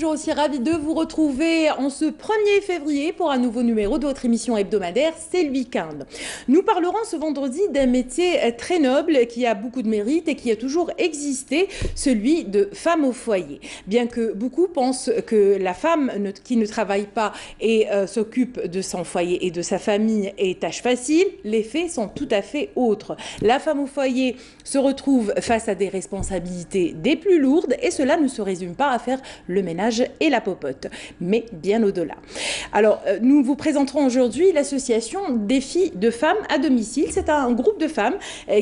toujours aussi ravie de vous retrouver en ce 1er février pour un nouveau numéro de votre émission hebdomadaire, c'est le week-end. Nous parlerons ce vendredi d'un métier très noble qui a beaucoup de mérite et qui a toujours existé, celui de femme au foyer. Bien que beaucoup pensent que la femme qui ne travaille pas et s'occupe de son foyer et de sa famille est tâche facile, les faits sont tout à fait autres. La femme au foyer se retrouve face à des responsabilités des plus lourdes et cela ne se résume pas à faire le ménage et la popote, mais bien au-delà. Alors, nous vous présenterons aujourd'hui l'association des filles de femmes à domicile. C'est un groupe de femmes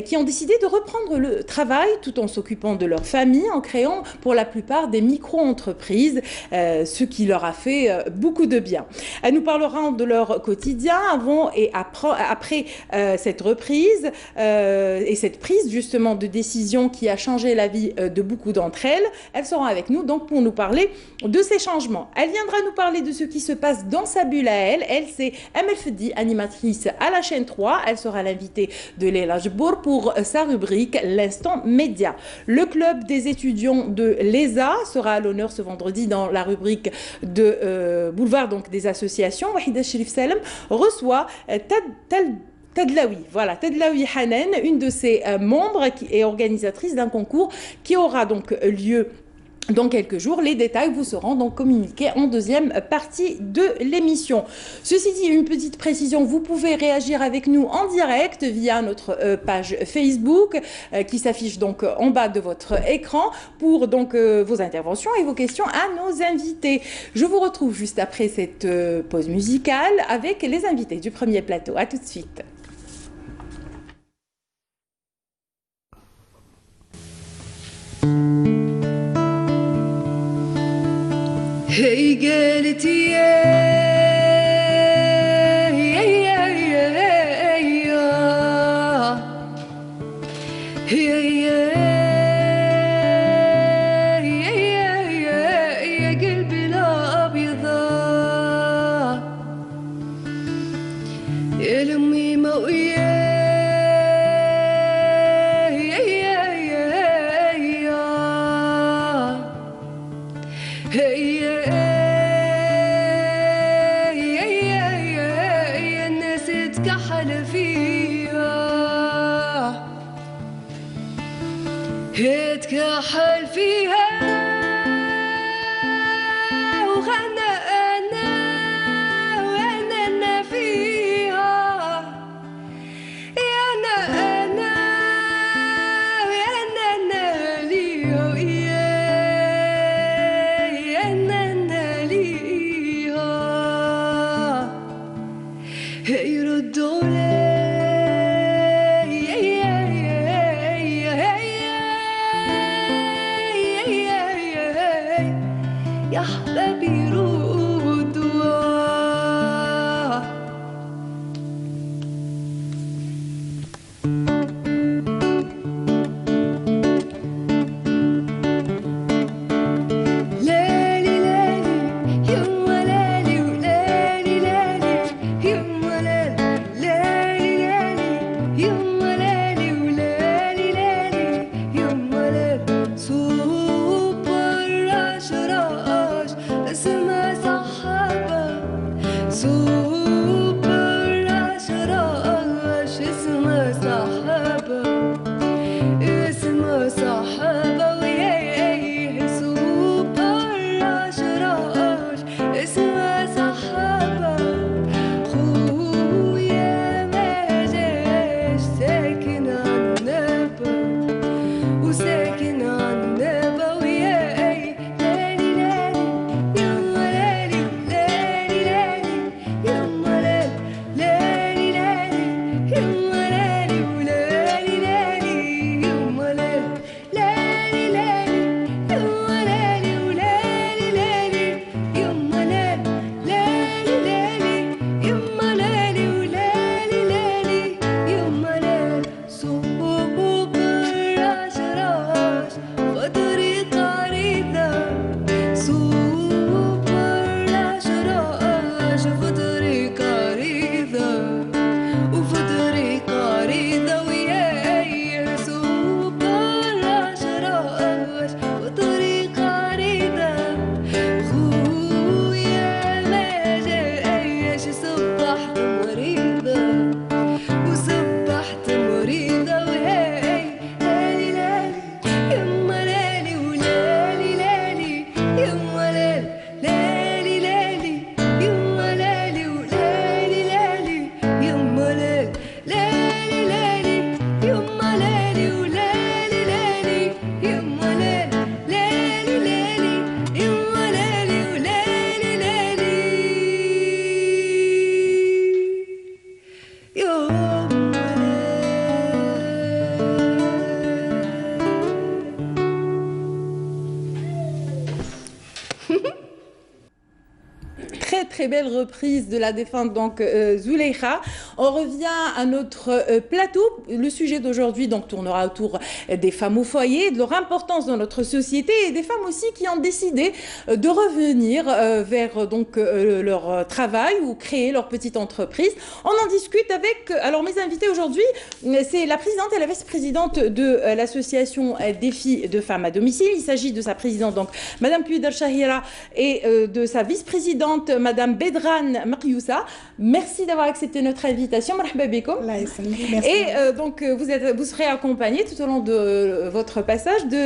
qui ont décidé de reprendre le travail tout en s'occupant de leur famille, en créant pour la plupart des micro-entreprises, ce qui leur a fait beaucoup de bien. Elles nous parleront de leur quotidien avant et après cette reprise et cette prise justement de décision qui a changé la vie de beaucoup d'entre elles. Elles seront avec nous donc pour nous parler de ces changements. Elle viendra nous parler de ce qui se passe dans sa bulle à elle. Elle, c'est Amel Fedi, animatrice à la chaîne 3. Elle sera l'invitée de Leila Jbour pour sa rubrique L'instant média. Le club des étudiants de l'ESA sera à l'honneur ce vendredi dans la rubrique de Boulevard donc des associations. Wahida Sherif Salem reçoit Tadlaoui, voilà, Tadlaoui Hanan, une de ses membres qui est organisatrice d'un concours qui aura donc lieu dans quelques jours. Les détails vous seront donc communiqués en deuxième partie de l'émission. Ceci dit, une petite précision, vous pouvez réagir avec nous en direct via notre page Facebook qui s'affiche donc en bas de votre écran pour donc vos interventions et vos questions à nos invités. Je vous retrouve juste après cette pause musicale avec les invités du premier plateau. À tout de suite. هي قالت يا قلبي لا أبيضا يا لمي ما اتكحل فيها وغنى وانا فيها يا انا ليها يا انا ليها يردوا يا حبابي ردوا لالي لالي يما لالي ولالي لالي يما لالي très belle reprise de la défunte donc Zuleyha. On revient à notre plateau. Le sujet d'aujourd'hui donc tournera autour des femmes au foyer, de leur importance dans notre société et des femmes aussi qui ont décidé de revenir vers donc leur travail ou créer leur petite entreprise. On en discute avec alors mes invités aujourd'hui, c'est la présidente et la vice-présidente de l'association des filles de femmes à domicile. Il s'agit de sa présidente donc Madame Kouidar Chahira et de sa vice-présidente Madame Bedran Marioussa. Merci d'avoir accepté notre invitation. Marhaba bikoum. Et donc vous serez accompagnée tout au long de votre passage de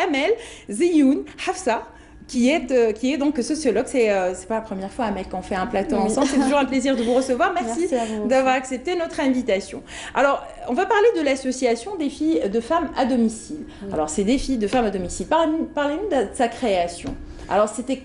Amel Zioun Hafsa, qui est donc sociologue. C'est pas la première fois, Amel, qu'on fait un plateau ensemble. C'est toujours un plaisir de vous recevoir. Merci d'avoir accepté notre invitation. Alors, on va parler de l'association des filles de femmes à domicile. Alors, c'est des filles de femmes à domicile. Parlez-nous de sa création. Alors, c'était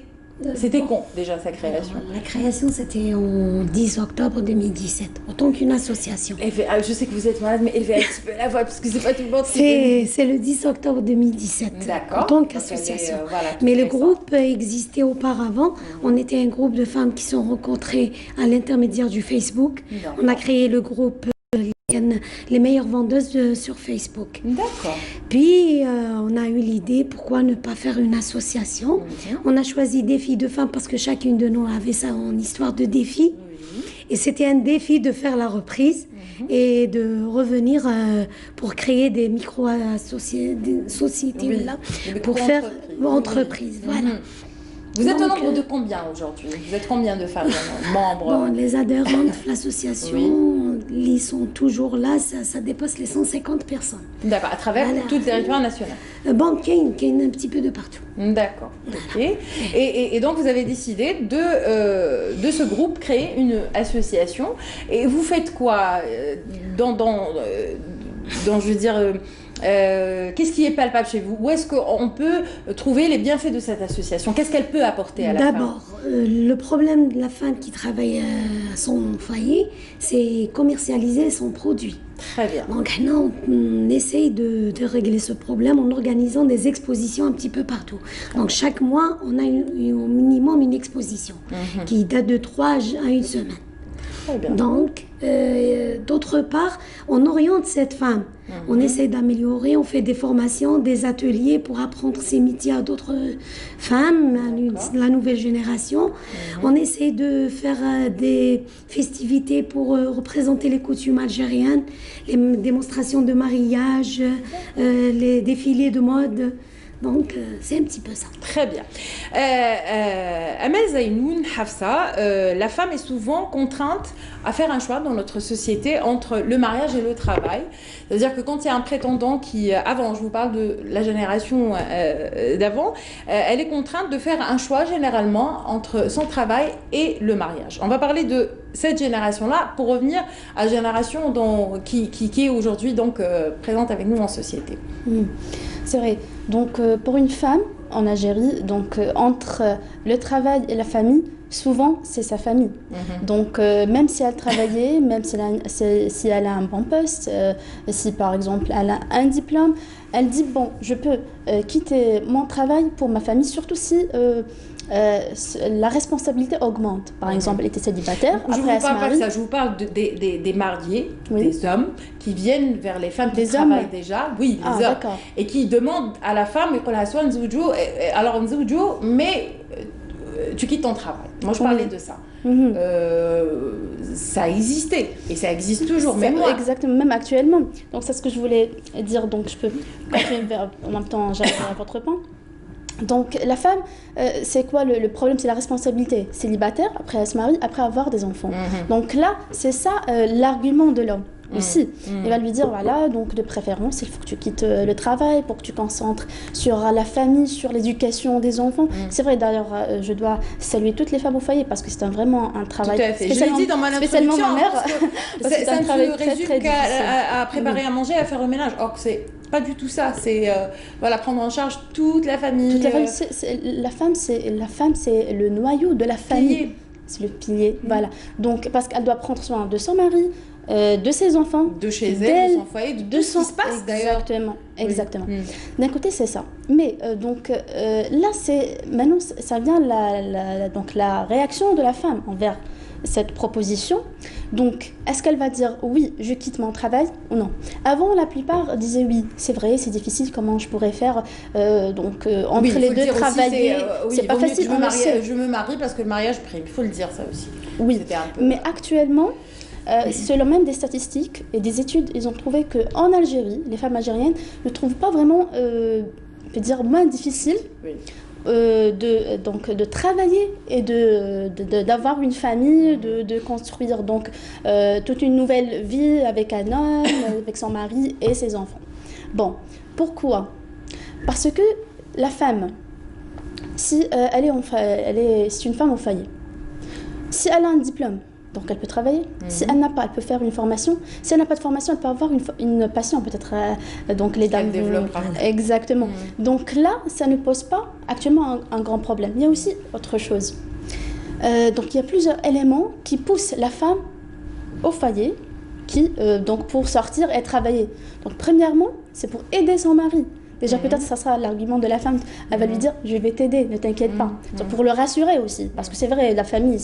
quand déjà sa création? La création, c'était en 10 octobre 2017, autant qu'une association. Je sais que vous êtes malade, mais élevez un petit peu la voix, parce que c'est pas tout le monde. C'est le 10 octobre 2017, en tant qu'association. Mais le groupe existait auparavant. On était un groupe de femmes qui sont rencontrées à l'intermédiaire du Facebook. On a créé le groupe les meilleures vendeuses sur Facebook. D'accord. Puis on a eu l'idée, pourquoi ne pas faire une association. On a choisi des filles de femmes parce que chacune de nous avait son histoire de défi. Et c'était un défi de faire la reprise et de revenir pour créer des micro-sociétés là, pour faire entreprise. Voilà. Vous êtes au nombre de combien aujourd'hui? Vous êtes combien de femmes membres? Bon, les adhérentes de l'association, ils sont toujours là, ça dépasse les 150 personnes. D'accord, à travers tout le territoire national? Bon, qu'il y ait un petit peu de partout. D'accord, ok. Et donc vous avez décidé de ce groupe créer une association. Et vous faites quoi je veux dire... qu'est-ce qui est palpable chez vous? Où est-ce qu'on peut trouver les bienfaits de cette association? Qu'est-ce qu'elle peut apporter à la femme? D'abord, le problème de la femme qui travaille à son foyer, c'est commercialiser son produit. Très bien. Donc là, on essaye de régler ce problème en organisant des expositions un petit peu partout. Donc chaque mois, on a au minimum une exposition qui date de 3 à 1 semaine. Donc, d'autre part, on oriente cette femme. On essaie d'améliorer, on fait des formations, des ateliers pour apprendre ces métiers à d'autres femmes, la nouvelle génération. On essaie de faire des festivités pour représenter les coutumes algériennes, les démonstrations de mariage, les défilés de mode. Donc, c'est un petit peu ça. Très bien. Amel Zainoun Hafsa, la femme est souvent contrainte à faire un choix dans notre société entre le mariage et le travail. C'est-à-dire que quand il y a un prétendant qui, avant, je vous parle de la génération d'avant, elle est contrainte de faire un choix généralement entre son travail et le mariage. On va parler de cette génération-là pour revenir à la génération qui est aujourd'hui donc présente avec nous en société. C'est vrai. Donc, pour une femme en Algérie, donc entre le travail et la famille, souvent c'est sa famille. Donc, même si elle travaillait, même si elle a un bon poste, si par exemple elle a un diplôme, elle dit bon, je peux quitter mon travail pour ma famille, surtout si la responsabilité augmente. Par exemple, elle était célibataire. Je ne vous parle pas de ça, je vous parle des mariés, des hommes qui viennent vers les femmes qui travaillent déjà. Oui, les hommes. Et qui demandent à la femme, alors mais tu quittes ton travail. Moi, je parlais de ça. Ça existait et ça existe toujours, même moi. Exactement, même actuellement. Donc, c'est ce que je voulais dire. Donc, je peux continuer en même temps, j'arrive à votre point. Donc, la femme, c'est quoi le problème? C'est la responsabilité. Célibataire, après elle se marie, après avoir des enfants. Donc là, c'est ça l'argument de l'homme aussi. Il va lui dire, voilà, donc de préférence, il faut que tu quittes le travail pour que tu concentres sur la famille, sur l'éducation des enfants. C'est vrai, d'ailleurs, je dois saluer toutes les femmes au foyer parce que c'est vraiment un travail... Tout à fait. Je l'ai dit dans mon introduction, ma mère, ça ne se résume qu'à préparer à manger, à faire le ménage. Or, c'est pas du tout ça. C'est prendre en charge toute la famille. Toute la famille, la femme, c'est le noyau de la famille. c'est le pilier, voilà. Donc, parce qu'elle doit prendre soin de son mari, de ses enfants, de chez elle, de son foyer, de ce qui se passe d'ailleurs. Exactement, exactement. Oui. D'un côté, c'est ça. Mais donc là, maintenant, ça vient donc la réaction de la femme envers cette proposition. Donc, est-ce qu'elle va dire oui, je quitte mon travail ou non? Avant, la plupart disaient oui, c'est vrai, c'est difficile, comment je pourrais faire entre Oui, les deux travailler, aussi, c'est pas facile. Je me marie parce que le mariage prime, il faut le dire ça aussi. Oui, mais actuellement, Oui. selon même des statistiques et des études, ils ont trouvé qu'en Algérie, les femmes algériennes ne trouvent pas vraiment, on peut dire, moins difficile Oui. de travailler et d'avoir une famille, de construire donc toute une nouvelle vie avec un homme, avec son mari et ses enfants. Bon, pourquoi? Parce que la femme, si c'est une femme au foyer, si elle a un diplôme, donc elle peut travailler. Si elle n'a pas, elle peut faire une formation. Si elle n'a pas de formation, elle peut avoir une passion, peut-être. Donc les dames développera. Exactement. Donc là, ça ne pose pas actuellement un grand problème. Il y a aussi autre chose. Donc il y a plusieurs éléments qui poussent la femme au foyer, donc pour sortir et travailler. Donc premièrement, c'est pour aider son mari. Déjà, peut-être ça sera l'argument de la femme. Elle va lui dire, je vais t'aider, ne t'inquiète pas. Donc, pour le rassurer aussi. Parce que c'est vrai, la famille,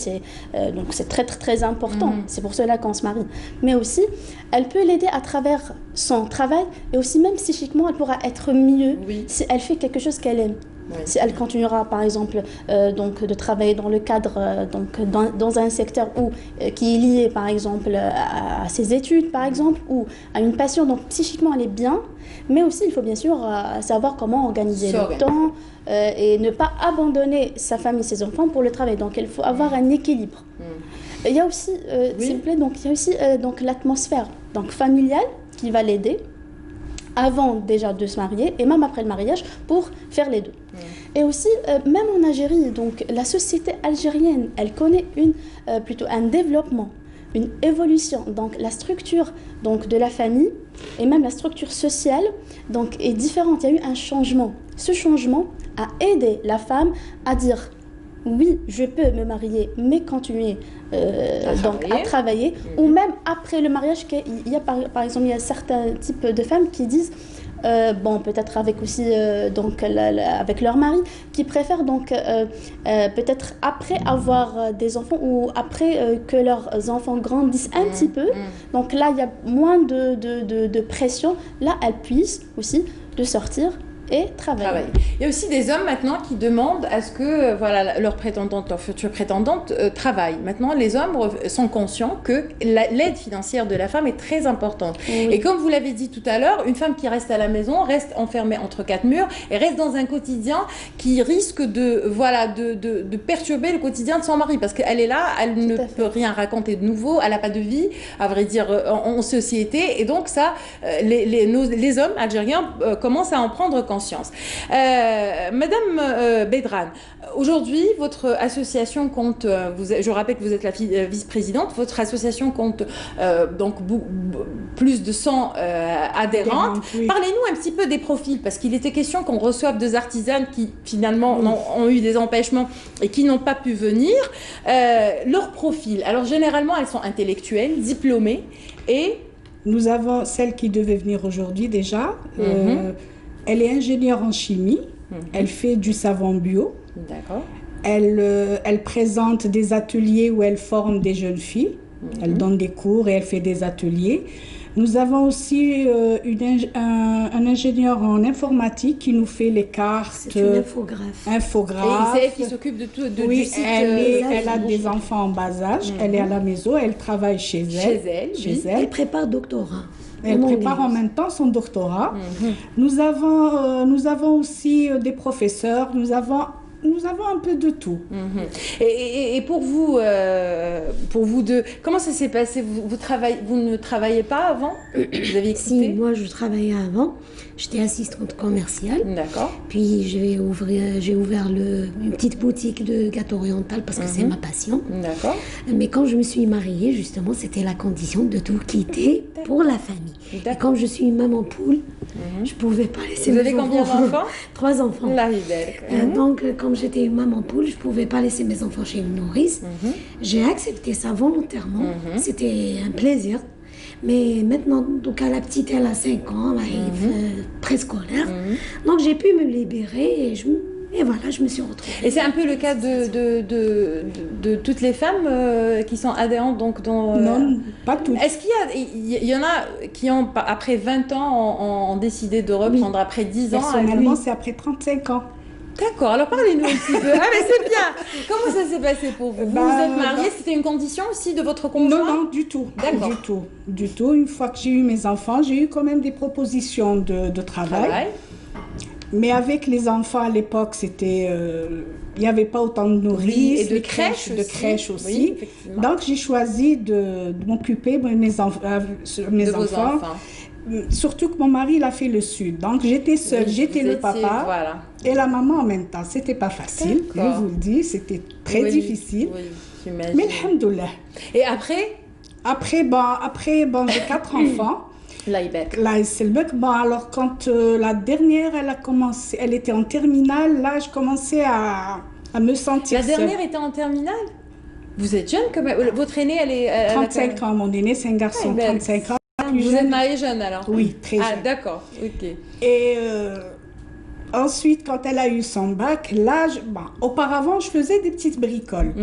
donc c'est très, très, très important. C'est pour cela qu'on se marie. Mais aussi, elle peut l'aider à travers son travail. Et aussi, même psychiquement, elle pourra être mieux si elle fait quelque chose qu'elle aime. Oui. Si elle continuera, par exemple, donc, de travailler dans le cadre, dans un secteur qui est lié, par exemple, à ses études, par exemple, ou à une passion. Donc, psychiquement, elle est bien. Mais aussi, il faut bien sûr savoir comment organiser le temps et ne pas abandonner sa famille, ses enfants pour le travail. Donc, il faut avoir un équilibre. Il y a aussi, s'il vous plaît, donc, il y a aussi donc, l'atmosphère donc, familiale qui va l'aider avant déjà de se marier et même après le mariage pour faire les deux. Et aussi, même en Algérie, donc, la société algérienne, elle connaît plutôt un développement, une évolution. Donc la structure donc, de la famille et même la structure sociale donc, est différente. Il y a eu un changement. Ce changement a aidé la femme à dire oui, je peux me marier, mais continuer à travailler. Ou même après le mariage, il y a par exemple, il y a certains types de femmes qui disent peut-être avec aussi avec leur mari, qui préfèrent donc peut-être après avoir des enfants ou après que leurs enfants grandissent un petit peu. Donc là, il y a moins de pression. Là, elles puissent aussi de sortir et travailler. Il y a aussi des hommes maintenant qui demandent à ce que leur prétendante, leur future prétendante travaille. Maintenant, les hommes sont conscients que l'aide financière de la femme est très importante. Et comme vous l'avez dit tout à l'heure, une femme qui reste à la maison reste enfermée entre quatre murs et reste dans un quotidien qui risque de perturber le quotidien de son mari parce qu'elle est là, elle ne peut rien raconter de nouveau, elle n'a pas de vie, à vrai dire, en société. Et donc ça, les hommes algériens commencent à en prendre conscience. Madame Bedran, aujourd'hui, votre association compte, je rappelle que vous êtes la vice-présidente, votre association compte donc plus de 100 adhérentes. Oui. Parlez-nous un petit peu des profils, parce qu'il était question qu'on reçoive des artisanes qui finalement ont eu des empêchements et qui n'ont pas pu venir. Leur profil, alors généralement elles sont intellectuelles, diplômées et... Nous avons celle qui devait venir aujourd'hui déjà. Elle est ingénieure en chimie, elle fait du savon bio. D'accord. Elle présente des ateliers où elle forme des jeunes filles. Elle donne des cours et elle fait des ateliers. Nous avons aussi un ingénieur en informatique qui nous fait les cartes. C'est une infographe. Et c'est elle qui s'occupe de tout, du site. Elle a des enfants en bas âge, elle est à la maison, elle travaille chez elle. Elle prépare doctorat. Elle prépare en même temps son doctorat. Nous avons aussi des professeurs, nous avons un peu de tout. Et pour vous deux, comment ça s'est passé? Vous ne travaillez pas avant? Vous aviez écouté? Si, moi je travaillais avant. J'étais assistante commerciale. D'accord. Puis j'ai ouvert une petite boutique de gâteaux orientaux parce que c'est ma passion. D'accord. Mais quand je me suis mariée, justement, c'était la condition de tout quitter pour la famille. Et comme je suis une maman poule, je ne pouvais pas laisser mes enfants. Vous avez combien d'enfants? 3 enfants. La Hidel. Donc, quand comme j'étais une maman poule, je pouvais pas laisser mes enfants chez une nourrice. J'ai accepté ça volontairement. C'était un plaisir. Mais maintenant, donc la petite, elle a 5 ans, là, elle est préscolaire. Donc j'ai pu me libérer et voilà, je me suis retrouvée. Et c'est un peu le cas de toutes les femmes qui sont adhérentes donc dans... Non, pas toutes. Est-ce qu'il y en a qui ont, après 20 ans, ont décidé de reprendre après 10 ans? Personnellement, c'est après 35 ans. D'accord, alors parlez-nous un petit peu. Ah mais c'est bien. Comment ça s'est passé pour vous? Vous êtes mariée, c'était une condition aussi de votre conjoint? Non, du tout. D'accord. Du tout. Une fois que j'ai eu mes enfants, j'ai eu quand même des propositions de travail. Mais avec les enfants à l'époque, c'était, il n'y avait pas autant de nourrices, et de crèches aussi. Oui, effectivement. Donc j'ai choisi de m'occuper de mes enfants. Vos enfants. Surtout que mon mari, il a fait le sud. Donc j'étais seule, j'étais le papa et la maman en même temps. C'était pas facile, je vous le dis, c'était très difficile. Oui, j'imagine. Mais alhamdoulilah. Et après? Après, j'ai 4 enfants. Là, c'est le bec. Bon, alors quand la dernière, elle a commencé, elle était en terminale, là, je commençais à me sentir La dernière était en terminale? Vous êtes jeune quand même. Votre aînée, elle est... 35 ans, mon aîné, c'est un garçon, 35 ans. Vous êtes mariée jeune alors? Oui, très jeune. Ah, d'accord, ok. Et ensuite, quand elle a eu son bac, là, auparavant, je faisais des petites bricoles.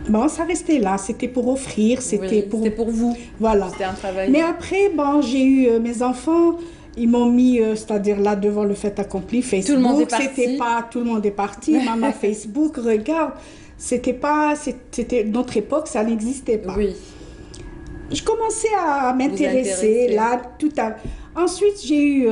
Bon, ça restait là, c'était pour offrir, c'était pour vous. Voilà. C'était un travail. Mais après, j'ai eu mes enfants, ils m'ont mis, c'est-à-dire là, devant le fait accompli, Facebook. Tout le monde est parti. C'était pas, tout le monde est parti. Maman, Facebook, regarde, c'était notre époque, ça n'existait pas. Oui. Je commençais à m'intéresser, là, Ensuite, j'ai eu...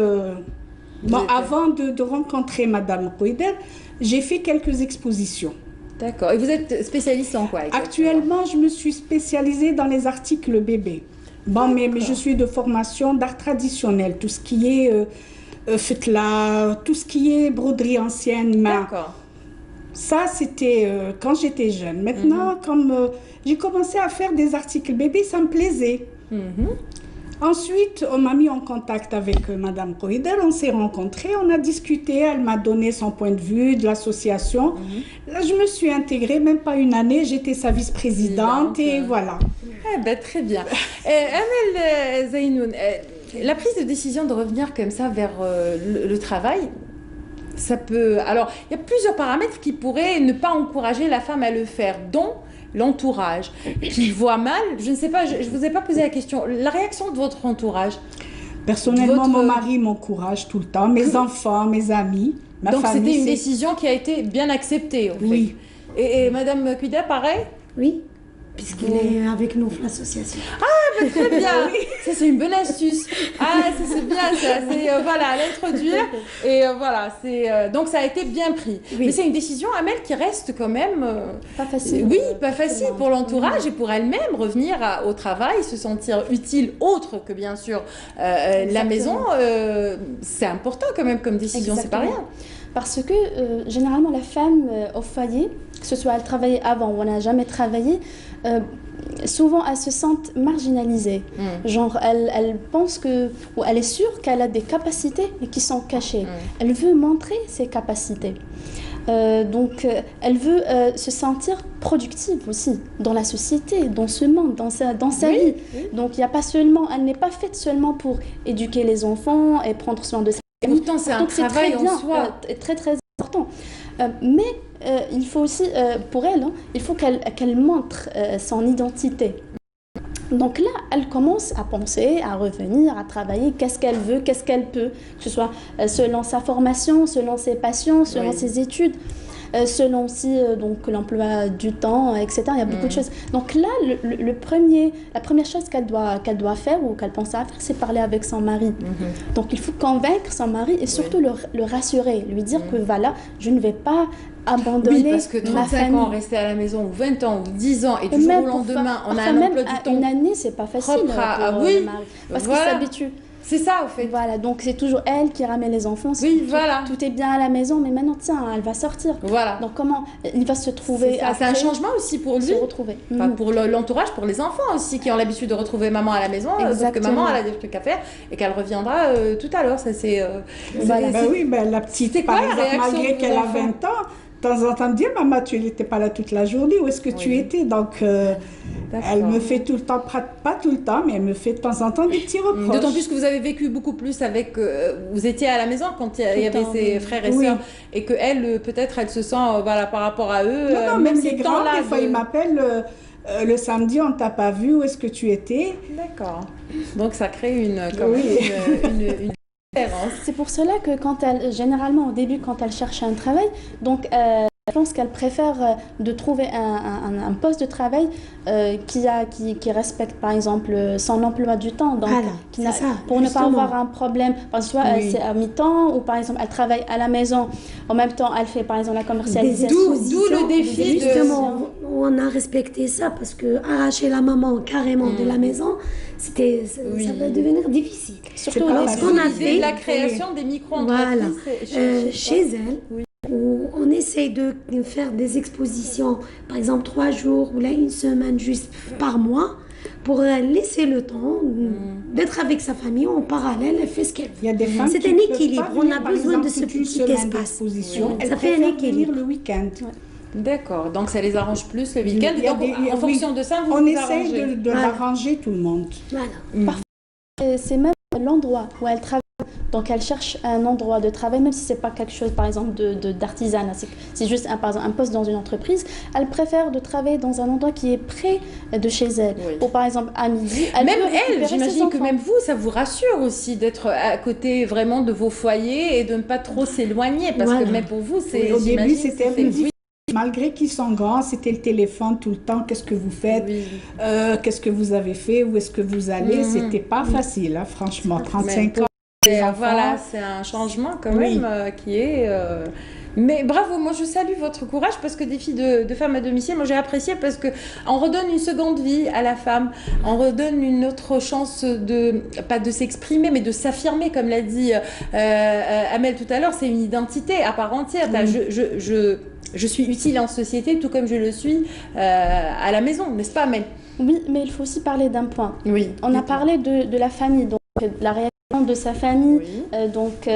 avant de rencontrer Madame Rouider, j'ai fait quelques expositions. D'accord. Et vous êtes spécialiste en quoi exactement? Actuellement, je me suis spécialisée dans les articles bébés. Mais je suis de formation d'art traditionnel, tout ce qui est fetla, tout ce qui est broderie ancienne. D'accord. Ça, c'était quand j'étais jeune. Maintenant, comme j'ai commencé à faire des articles bébés, ça me plaisait. Ensuite, on m'a mis en contact avec Madame Rouider, on s'est rencontrés, on a discuté, elle m'a donné son point de vue de l'association. Là, je me suis intégrée, même pas une année, j'étais sa vice-présidente et voilà. Ah ben, très bien. Amel Zainoun, la prise de décision de revenir comme ça vers le travail, ça peut... Alors, il y a plusieurs paramètres qui pourraient ne pas encourager la femme à le faire, dont l'entourage, qui voit mal. Je ne sais pas, je ne vous ai pas posé la question. La réaction de votre entourage? Personnellement, mon mari m'encourage tout le temps, mes enfants, mes amis, ma famille. Donc, c'était une décision qui a été bien acceptée, en fait. Oui. Et Madame Cuida, pareil? Oui, puisqu'il est avec nous, l'association. Ah, ben, très bien. Ça, c'est une bonne astuce. Ah, ça, c'est bien, ça. C'est, voilà, l'introduire. Et voilà, donc ça a été bien pris. Oui. Mais c'est une décision, Amel, qui reste quand même... pas facile. Oui, pas facile pour l'entourage et pour elle-même revenir au travail, se sentir utile autre que, bien sûr, la maison. C'est important quand même comme décision, c'est pas rien. Parce que généralement, la femme au foyer, que ce soit elle travaillait avant ou elle n'a jamais travaillé, souvent elle se sent marginalisée. Genre, elle pense que, ou elle est sûre qu'elle a des capacités mais qui sont cachées. Elle veut montrer ses capacités. Donc, elle veut se sentir productive aussi dans la société, dans ce monde, dans sa vie. Oui. Donc, il n'y a pas seulement, elle n'est pas faite seulement pour éduquer les enfants et prendre soin de sa vie. Pourtant, c'est un travail en soi. Très, très important. Mais il faut aussi, pour elle, il faut qu'elle montre son identité. Donc là, elle commence à penser, à revenir, à travailler, qu'est-ce qu'elle veut, qu'est-ce qu'elle peut, que ce soit selon sa formation, selon ses passions, selon ses études, selon aussi donc l'emploi du temps, etc. Il y a beaucoup de choses. Donc là, la première chose qu'elle doit faire ou qu'elle pense à faire, c'est parler avec son mari. Donc il faut convaincre son mari et surtout le rassurer, lui dire que voilà, je ne vais pas abandonner. Oui, parce que 35 ans, rester à la maison, ou 20 ans, ou 10 ans, et du jour au lendemain, on a un emploi du temps. Une année, c'est pas facile pour le mari, parce qu'il s'habitue. C'est ça, au fait. Voilà, donc c'est toujours elle qui ramène les enfants. Oui, voilà. Tout est bien à la maison, mais maintenant, tiens, elle va sortir. Voilà. Donc comment il va se trouver C'est un changement aussi pour lui. se retrouver. Enfin, pour l'entourage, pour les enfants aussi, qui ont l'habitude de retrouver maman à la maison. Sauf que Exactement. maman, elle a des trucs à faire et qu'elle reviendra tout à l'heure. Ça, c'est... Voilà. Oui, la petite, C'est quoi par la exemple, réaction malgré de qu'elle vos a enfants 20 ans, de temps en temps, me dit, maman, tu n'étais pas là toute la journée, où est-ce que tu étais? Donc, elle me fait tout le temps, pas tout le temps, mais elle me fait de temps en temps des petits reproches. D'autant plus que vous avez vécu beaucoup plus avec... vous étiez à la maison quand il y avait ses frères et sœurs et qu'elle, peut-être, elle se sent voilà, par rapport à eux... Non, même les ces grands, temps-là des fois, ils m'appellent le samedi, on ne t'a pas vu, où est-ce que tu étais? D'accord. Donc, ça crée une différence. C'est pour cela que généralement au début, quand elle cherche un travail, donc je pense qu'elle préfère de trouver un poste de travail qui respecte par exemple son emploi du temps, donc Voilà, c'est ça, pour ne pas justement. avoir un problème, parce que soit c'est à mi-temps ou par exemple elle travaille à la maison, en même temps elle fait par exemple la commercialisation. D'où le défi de... Justement, on a respecté ça parce que arracher la maman carrément de la maison, ça va devenir difficile. Surtout C'est pas lorsqu'on a l'idée fait de la création des micro-entreprises chez elle, où on essaye de faire des expositions, par exemple 3 jours ou là une semaine juste par mois, pour laisser le temps d'être avec sa famille en parallèle, elle fait ce qu'elle veut. Il y a des femmes C'est qui un peuvent équilibre, pas on venir, a par besoin de exemple, ce toute une petit semaine espace. d'exposition. Oui. Elles Ça fait un préfèrent équilibre. venir le week-end. D'accord, donc ça les arrange plus le week-end. Il y a Donc, des- en fonction de ça, vous On vous essaye arrangez. de Voilà. l'arranger tout le monde. Voilà. C'est même l'endroit où elle travaille. Donc elle cherche un endroit de travail, même si c'est pas quelque chose par exemple d'artisanat, c'est juste par exemple, un poste dans une entreprise, elle préfère de travailler dans un endroit qui est près de chez elle. Oui. Ou par exemple à midi, elle Même peut elle, récupérer ses j'imagine que enfants. même vous, ça vous rassure aussi d'être à côté vraiment de vos foyers et de ne pas trop s'éloigner. Parce Voilà. que même pour vous, c'est... Oui, au début, j'imagine, c'était un peu difficile. Malgré qu'ils sont grands, c'était le téléphone tout le temps. Qu'est-ce que vous faites? Oui. Qu'est-ce que vous avez fait? Où est-ce que vous allez? C'était pas facile, hein, franchement. 35 ans. Et, enfants. voilà, c'est un changement quand Oui. même qui est... Mais bravo, moi je salue votre courage parce que des filles de femmes à domicile, moi j'ai apprécié parce que on redonne une seconde vie à la femme, on redonne une autre chance de, pas de s'exprimer, mais de s'affirmer, comme l'a dit Amel tout à l'heure, c'est une identité à part entière. Je suis utile en société tout comme je le suis à la maison, n'est-ce pas Amel? Oui, mais il faut aussi parler d'un point. Oui. On a parlé de la famille, donc la réaction de sa famille, donc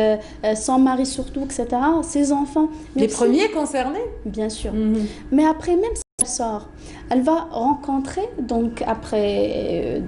son mari surtout, etc. Ses enfants. Mais Les aussi- premiers concernés? Bien sûr. Mhm. Mais après, même si elle sort, elle va rencontrer, donc après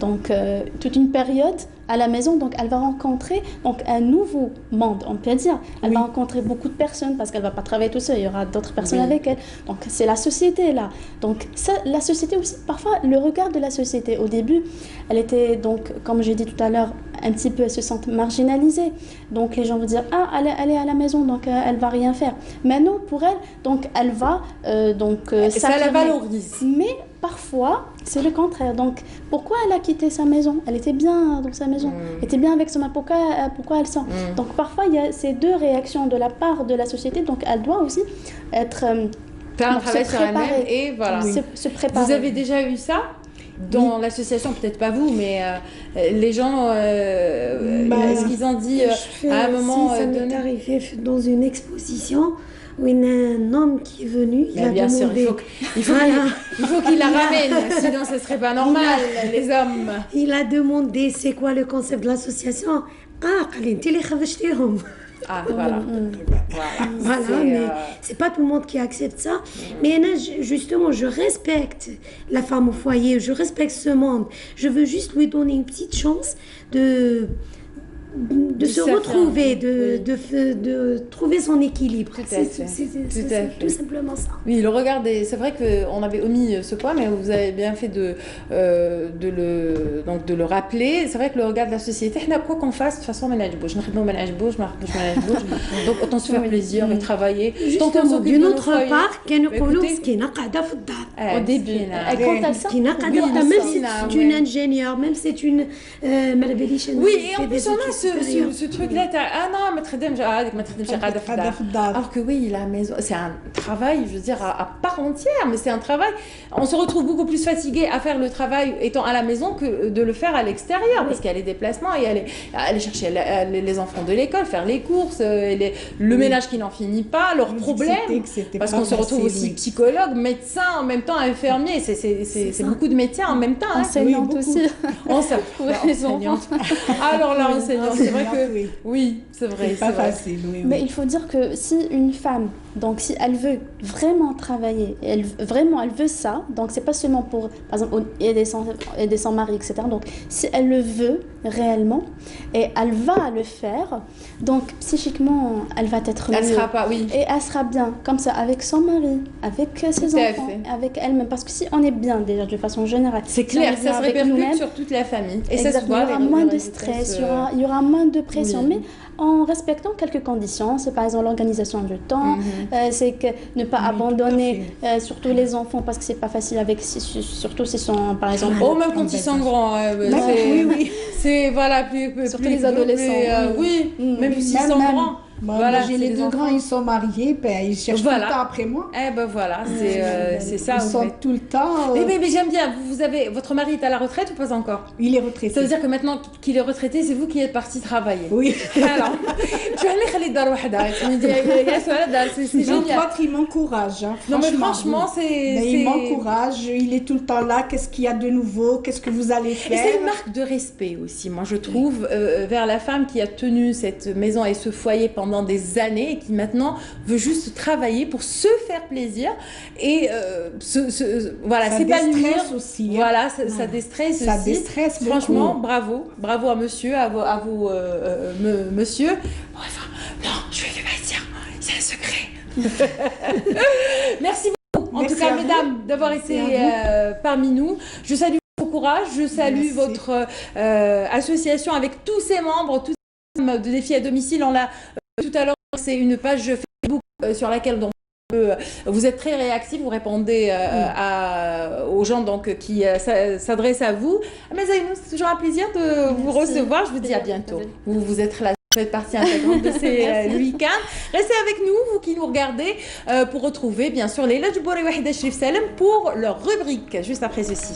toute une période à la maison, donc elle va rencontrer donc un nouveau monde, on peut dire. Elle va rencontrer beaucoup de personnes parce qu'elle va pas travailler tout seule, il y aura d'autres personnes avec elle. Donc c'est la société là. Donc ça, la société aussi, parfois le regard de la société. Au début, elle était donc, comme j'ai dit tout à l'heure, un petit peu, elle se sent marginalisée. Donc les gens vont dire ah elle est à la maison, donc elle va rien faire. Mais non, pour elle, donc elle va Ça la s'affirmer. valorise. Mais parfois, c'est le contraire. Donc, pourquoi elle a quitté sa maison? Elle était bien dans sa maison. Elle était bien avec son mari. Pourquoi elle sort? Donc, parfois, il y a ces deux réactions de la part de la société. Donc, elle doit aussi être... Faire un donc, travail se sur elle-même préparer. et voilà. Se préparer. Vous avez déjà eu ça dans l'association, peut-être pas vous, mais les gens, est-ce qu'ils ont dit à un moment ça m'est donné? arrivé dans une exposition où il y a un homme qui est venu, il Mais a bien sûr, demandé... il faut qu'il la ramène, sinon ce serait pas normal, les hommes. Il a demandé c'est quoi le concept de l'association. Ah, قال لي انت اللي خرجتيهم. Ah, voilà. Voilà, C'est, mais c'est pas tout le monde qui accepte ça. Mais là, justement, je respecte la femme au foyer, je respecte ce monde. Je veux juste lui donner une petite chance de se retrouver, de trouver son équilibre. Tout à fait. C'est tout simplement ça. Oui, le regard des... C'est vrai qu'on avait omis ce point, mais vous avez bien fait de le rappeler. C'est vrai que le regard de la société, quoi qu'on fasse, de toute façon, donc autant se faire plaisir et travailler. Tant qu'on Justement, s'occupe d'une de nos autre foyers. part, كانوا Bah, يقولوا écoutez, مسكينة قاعدة في الدار. Au début, quand elle sort, مسكينة قاعدة Oui, في الدار. Même مسكينة, si c'est une ouais. ingénieure, même si c'est une... Oui, et en plus, on a ce truc-là, ah non, alors que oui, la maison, c'est un travail, je veux dire, à part entière, mais c'est un travail. On se retrouve beaucoup plus fatigué à faire le travail étant à la maison que de le faire à l'extérieur, parce qu'il y a les déplacements et aller chercher les enfants de l'école, faire les courses, le ménage qui n'en finit pas, leurs problèmes, parce qu'on se retrouve aussi psychologue, médecin, en même temps infirmier, c'est beaucoup de métiers en même temps. Enseignante aussi. Enseignante. Alors là, enseignante, c'est vrai que oui, c'est vrai. C'est pas facile, oui. Mais il faut dire que si une femme, donc si elle veut vraiment travailler, elle veut ça, donc c'est pas seulement pour, par exemple, aider son mari, etc. Donc si elle le veut réellement et elle va le faire, donc psychiquement elle va être mieux. Elle sera pas, oui. Et elle sera bien, comme ça, avec son mari, avec ses enfants, avec elle-même. Parce que si on est bien déjà de façon générale, c'est clair, si ça se répercute sur toute la famille. Et ça se voit, il y aura moins de stress, il y aura moins de pression, oui. mais en respectant quelques conditions. C'est par exemple l'organisation du temps, c'est que ne pas abandonner surtout les enfants parce que c'est pas facile avec, surtout s'ils sont par exemple. Oh, même quand ils sont grands, oui. C'est voilà, surtout les adolescents. Oui, même s'ils sont grands. Voilà, j'ai les deux grands, ils sont mariés, ils cherchent tout le temps après moi. Eh ben voilà, c'est ça. Ils sont tout le temps. Mais j'aime bien. Votre mari est à la retraite ou pas encore? Il est retraité. Ça veut dire que maintenant qu'il est retraité, c'est vous qui êtes parti travailler. Oui. Alors, tu vas aller dans c'est génial. L'autre, il m'encourage. Non mais franchement, il m'encourage. Il est tout le temps là. Qu'est-ce qu'il y a de nouveau? Qu'est-ce que vous allez faire? Et c'est une marque de respect aussi, moi je trouve, vers la femme qui a tenu cette maison et ce foyer pendant des années et qui maintenant veut juste travailler pour se faire plaisir et voilà, s'épanouir aussi. Voilà, ça déstresse aussi. Ça déstresse beaucoup. Franchement, bravo à monsieur, à vous, monsieur. Enfin, non, je vais pas dire, c'est un secret. Merci beaucoup, en tout cas, mesdames, d'avoir été parmi nous. Je salue vos courage, je salue votre association avec tous ses membres, tous ces femmes de défi à domicile. On l'a tout à l'heure, c'est une page Facebook sur laquelle vous êtes très réactifs, vous répondez aux gens donc, qui s'adressent à vous. Mais Zeynou, c'est toujours un plaisir de vous recevoir. Je vous dis à bientôt. Vous êtes là. Vous faites partie intégrante de ces week-ends. Restez avec nous, vous qui nous regardez, pour retrouver bien sûr les Leila Djbouri Wahida Cherif Salem pour leur rubrique, juste après ceci.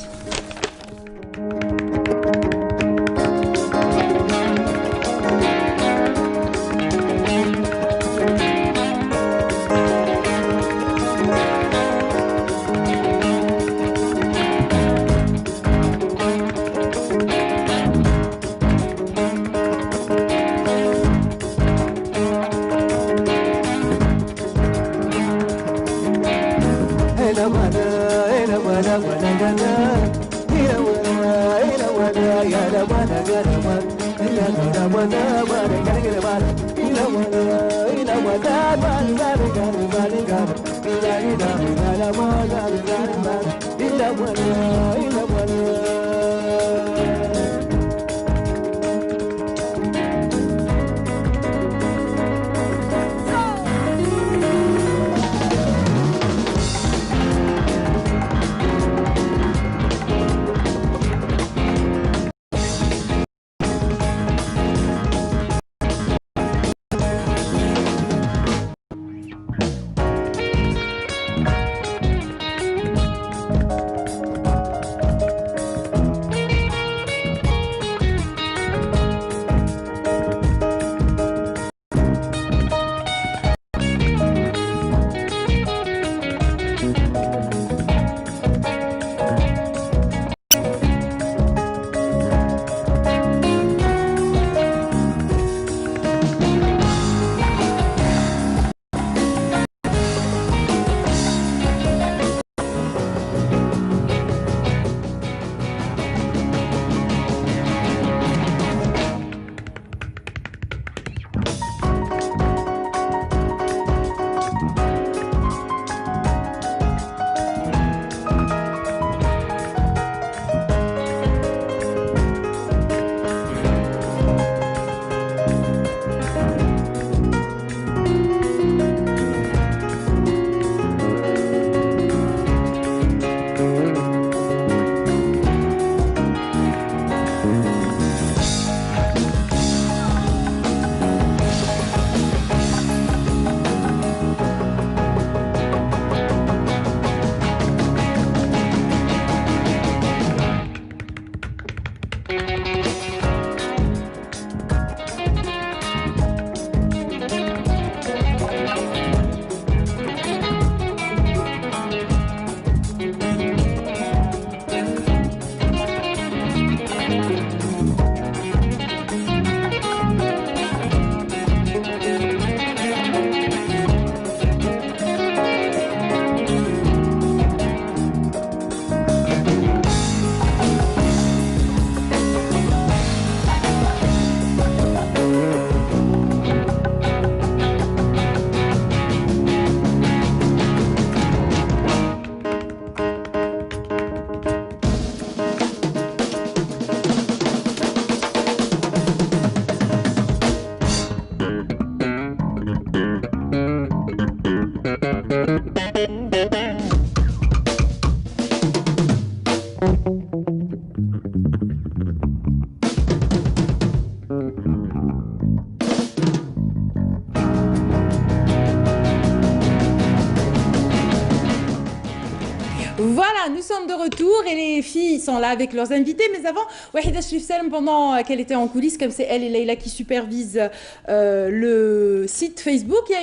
Voilà, nous sommes de retour et les filles sont là avec leurs invités. Mais avant, Wahida Cherif Salem, pendant qu'elle était en coulisses, comme c'est elle et Leïla qui supervisent le site Facebook, il y a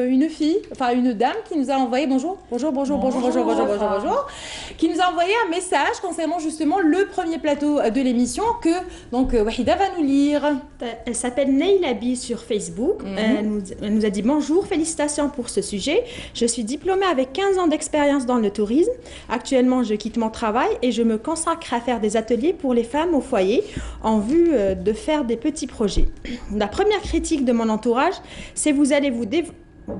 une fille, enfin une dame qui nous a envoyé, bonjour, qui nous a envoyé un message concernant justement le premier plateau de l'émission que donc Wahida va nous lire. Elle s'appelle Neylabi sur Facebook. Elle nous a dit bonjour, félicitations pour ce sujet. Je suis diplômée avec 15 ans d'expérience dans le tourisme. Actuellement, je quitte mon travail et je me consacre à faire des ateliers pour les femmes au foyer en vue de faire des petits projets. La première critique de mon entourage, c'est vous allez vous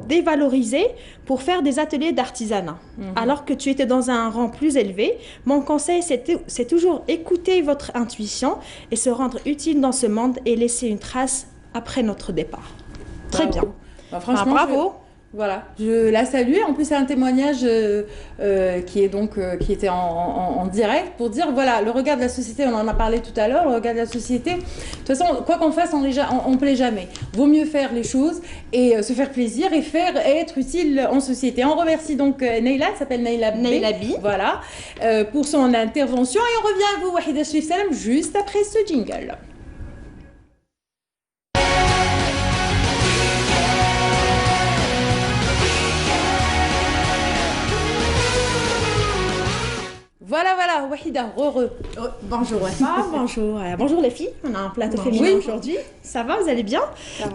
dévaloriser pour faire des ateliers d'artisanat. Alors que tu étais dans un rang plus élevé, mon conseil, c'est toujours écouter votre intuition et se rendre utile dans ce monde et laisser une trace après notre départ. Très bien. Bah, franchement, bravo. Voilà, je la salue. En plus, c'est un témoignage qui était en direct pour dire voilà, le regard de la société, on en a parlé tout à l'heure, le regard de la société. De toute façon, quoi qu'on fasse, on plaît jamais. Vaut mieux faire les choses et se faire plaisir et être utile en société. On remercie donc Neyla, elle s'appelle Neylabi. Voilà, pour son intervention. Et on revient à vous, Wahida Cherif Salem, juste après ce jingle. Voilà, Wahida, Bonjour Wafa, bonjour les filles. On a un plateau féminin aujourd'hui. Ça va, vous allez bien?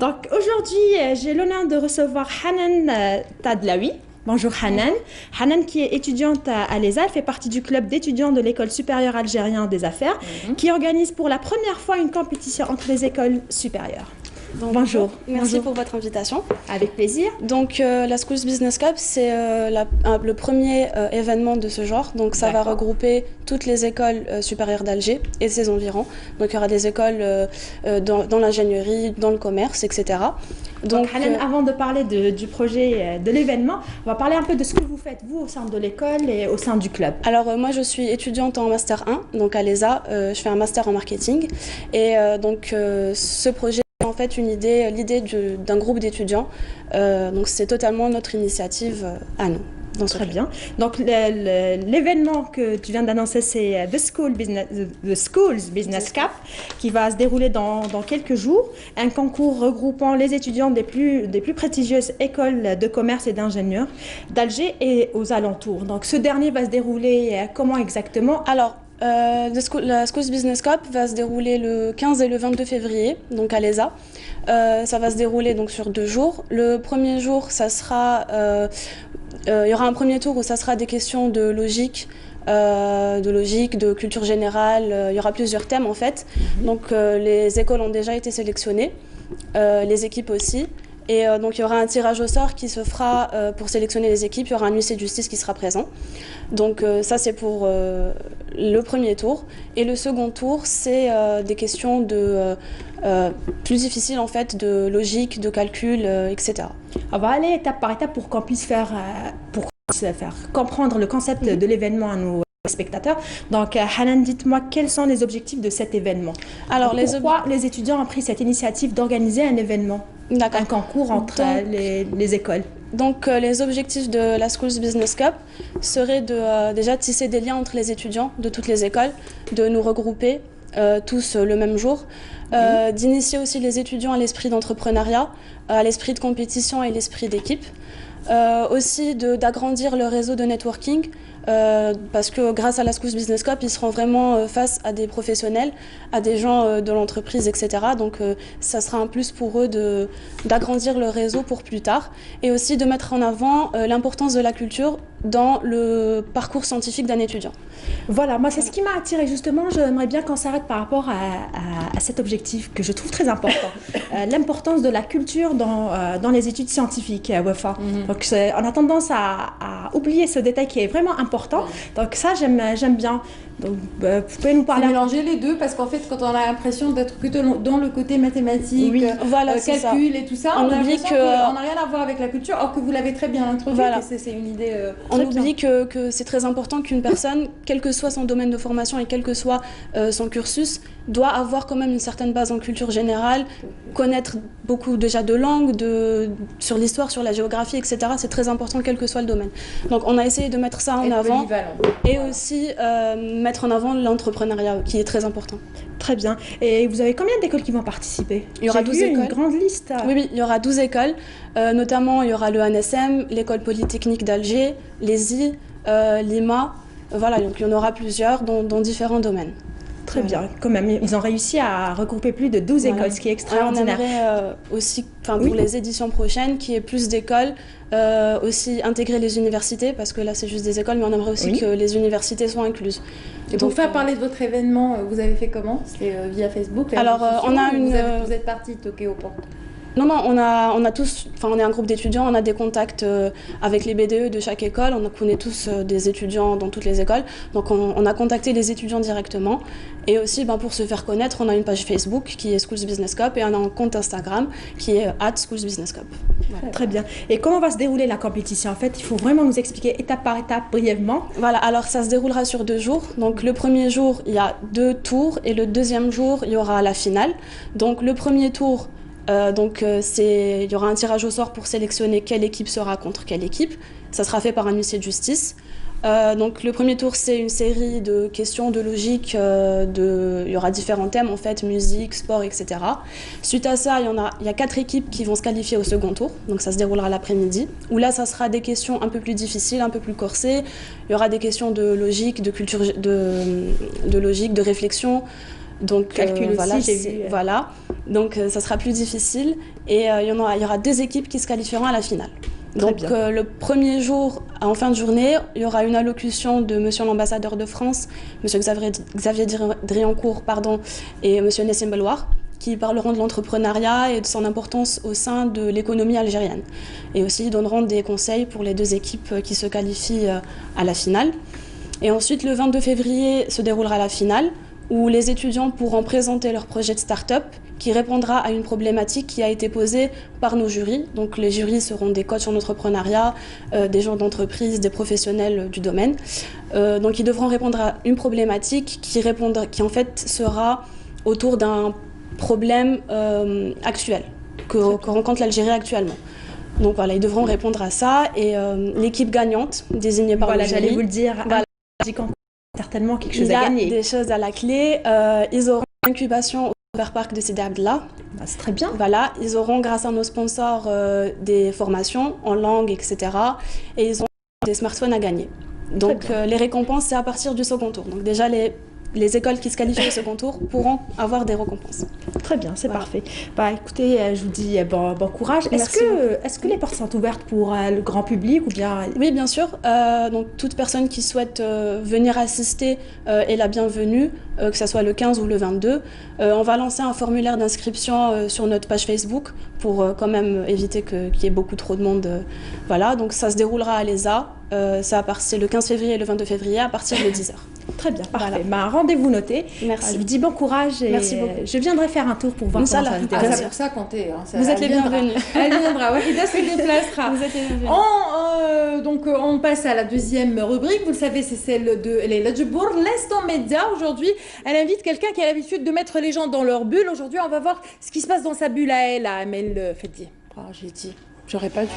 Donc aujourd'hui, j'ai l'honneur de recevoir Hanan Tadlaoui. Bonjour Hanan. Hanan qui est étudiante à l'ESA, elle fait partie du club d'étudiants de l'École supérieure algérienne des affaires qui organise pour la première fois une compétition entre les écoles supérieures. Donc, bonjour. Merci pour votre invitation. Avec plaisir. Donc la Schools Business Cup, c'est le premier événement de ce genre. Donc ça va regrouper toutes les écoles supérieures d'Alger et ses environs. Donc il y aura des écoles dans l'ingénierie, dans le commerce, etc. Donc Hanan, avant de parler du projet de l'événement, on va parler un peu de ce que vous faites, vous, au sein de l'école et au sein du club. Alors moi, je suis étudiante en Master 1, donc à l'ESA. Je fais un Master en marketing. Et donc ce projet, en fait l'idée d'un groupe d'étudiants. Donc c'est totalement notre initiative à nous. Très bien. Donc l'événement que tu viens d'annoncer, c'est The Schools Business Cup qui va se dérouler dans quelques jours. Un concours regroupant les étudiants des plus prestigieuses écoles de commerce et d'ingénieurs d'Alger et aux alentours. Donc ce dernier va se dérouler comment exactement? Alors, la Schools Business Cup va se dérouler le 15 et le 22 février, donc à l'ESA. Ça va se dérouler donc sur 2 jours. Le premier jour, ça sera, il y aura un premier tour où ça sera des questions de logique, de culture générale. Il y aura plusieurs thèmes en fait. Donc les écoles ont déjà été sélectionnées, les équipes aussi. Et donc il y aura un tirage au sort qui se fera pour sélectionner les équipes. Il y aura un huissier de justice qui sera présent. Donc ça c'est pour le premier tour. Et le second tour, c'est des questions plus difficiles en fait, de logique, de calcul, etc. On va aller étape par étape pour qu'on puisse faire comprendre le concept de l'événement à nos spectateurs. Donc Hanan, dites-moi quels sont les objectifs de cet événement. Alors pourquoi les étudiants ont pris cette initiative d'organiser un événement? Un concours entre les écoles. Donc les objectifs de la Schools Business Cup seraient de déjà tisser des liens entre les étudiants de toutes les écoles, de nous regrouper tous le même jour. D'initier aussi les étudiants à l'esprit d'entrepreneuriat, à l'esprit de compétition et l'esprit d'équipe. Aussi d'agrandir le réseau de networking, parce que grâce à la Schools Business Cup, ils seront vraiment face à des professionnels, à des gens de l'entreprise, etc. Donc ça sera un plus pour eux d'agrandir le réseau pour plus tard. Et aussi de mettre en avant l'importance de la culture dans le parcours scientifique d'un étudiant. Voilà, moi c'est ce qui m'a attiré justement. J'aimerais bien qu'on s'arrête par rapport à cet objectif que je trouve très important. L'importance de la culture dans les études scientifiques à WEFA. Donc on a tendance à oublier ce détail qui est vraiment important. Donc ça j'aime bien. Donc vous pouvez nous parler. Mélanger les deux parce qu'en fait quand on a l'impression d'être plutôt dans le côté mathématique, voilà, calcul et tout ça, on a l'impression qu'on n'a rien à voir avec la culture, alors que vous l'avez très bien introduit. Voilà. C'est une idée. On oublie que c'est très important qu'une personne, quel que soit son domaine de formation et quel que soit son cursus, doit avoir quand même une certaine base en culture générale, connaître beaucoup déjà de langues, sur l'histoire, sur la géographie, etc. C'est très important quel que soit le domaine. Donc on a essayé de mettre ça en avant et aussi mettre en avant l'entrepreneuriat qui est très important. Très bien. Et vous avez combien d'écoles qui vont participer? Il y aura 12 écoles. Une grande liste. Oui, il y aura 12 écoles. Notamment, il y aura le ANSM, l'École Polytechnique d'Alger, l'ESI, l'IMA. Voilà, donc il y en aura plusieurs dans différents domaines. Très bien. Quand même, ils ont réussi à regrouper plus de 12 écoles, ce qui est extraordinaire. On aimerait aussi, pour les éditions prochaines, qu'il y ait plus d'écoles, aussi intégrer les universités, parce que là c'est juste des écoles, mais on aimerait aussi que les universités soient incluses. Et pour faire parler de votre événement, vous avez fait comment? C'était via Facebook? Alors, on a vous êtes partis toquer aux portes? Non, on a tous, on est un groupe d'étudiants, on a des contacts avec les BDE de chaque école, on connaît tous des étudiants dans toutes les écoles, donc on a contacté les étudiants directement. Et aussi, pour se faire connaître, on a une page Facebook qui est Schools Business Cup et on a un compte Instagram qui est @SchoolsBusinessCup. Voilà. Très bien. Et comment va se dérouler la compétition? En fait, il faut vraiment nous expliquer étape par étape, brièvement. Voilà, alors ça se déroulera sur 2 jours. Donc le premier jour, il y a 2 tours et le deuxième jour, il y aura la finale. Donc le premier tour, il y aura un tirage au sort pour sélectionner quelle équipe sera contre quelle équipe. Ça sera fait par un huissier de justice. Donc le premier tour, c'est une série de questions de logique, il y aura différents thèmes en fait, musique, sport, etc. Suite à ça, il y a 4 équipes qui vont se qualifier au second tour, donc ça se déroulera l'après-midi, où là ça sera des questions un peu plus difficiles, un peu plus corsées. Il y aura des questions de logique, de culture, de logique, de réflexion. Donc calcul voilà, aussi, j'ai vu. Voilà, donc ça sera plus difficile et il y aura 2 équipes qui se qualifieront à la finale. Donc le premier jour, en fin de journée, il y aura une allocution de Monsieur l'ambassadeur de France, Monsieur Xavier Driancourt, et Monsieur Nessim Belouar, qui parleront de l'entrepreneuriat et de son importance au sein de l'économie algérienne. Et aussi ils donneront des conseils pour les 2 équipes qui se qualifient à la finale. Et ensuite, le 22 février se déroulera la finale, où les étudiants pourront présenter leur projet de start-up qui répondra à une problématique qui a été posée par nos jurys. Donc les jurys seront des coachs en entrepreneuriat, des gens d'entreprise, des professionnels du domaine. Donc ils devront répondre à une problématique qui en fait sera autour d'un problème actuel que rencontre l'Algérie actuellement. Donc voilà, ils devront répondre à ça et l'équipe gagnante désignée par le jury. Voilà, j'allais vous le dire. Voilà. Certainement quelque chose à gagner. Il y a des choses à la clé. Ils auront une incubation au Parc de Sidi Abdallah. C'est très bien. Voilà, ils auront grâce à nos sponsors des formations en langue, etc. Et ils auront des smartphones à gagner. Donc les récompenses, c'est à partir du second tour. Donc déjà, les écoles qui se qualifient au second tour pourront avoir des récompenses. Très bien, c'est parfait. Écoutez, je vous dis bon courage. Est-ce que les portes sont ouvertes pour le grand public ou bien... Oui, bien sûr. Donc toute personne qui souhaite venir assister est la bienvenue, que ce soit le 15 ou le 22. On va lancer un formulaire d'inscription sur notre page Facebook pour quand même éviter qu'il y ait beaucoup trop de monde. Voilà, donc ça se déroulera à l'ESA. C'est le 15 février et le 22 février à partir de 10h. Très bien, parfait. Voilà. Rendez-vous noté. Merci. Je vous dis bon courage et merci beaucoup. Je viendrai faire un tour pour voir comment ça se déroule. C'est pour ça compter. Vous êtes les bienvenus. Elle viendra. Wahida se déplacera. Vous êtes les bienvenus. Donc on passe à la deuxième rubrique. Vous le savez, c'est celle de Leila Djibour, l'instant média. Aujourd'hui, elle invite quelqu'un qui a l'habitude de mettre les gens dans leur bulle. Aujourd'hui, on va voir ce qui se passe dans sa bulle à elle, à Amel Fedi. J'ai dit, j'aurais pas dû.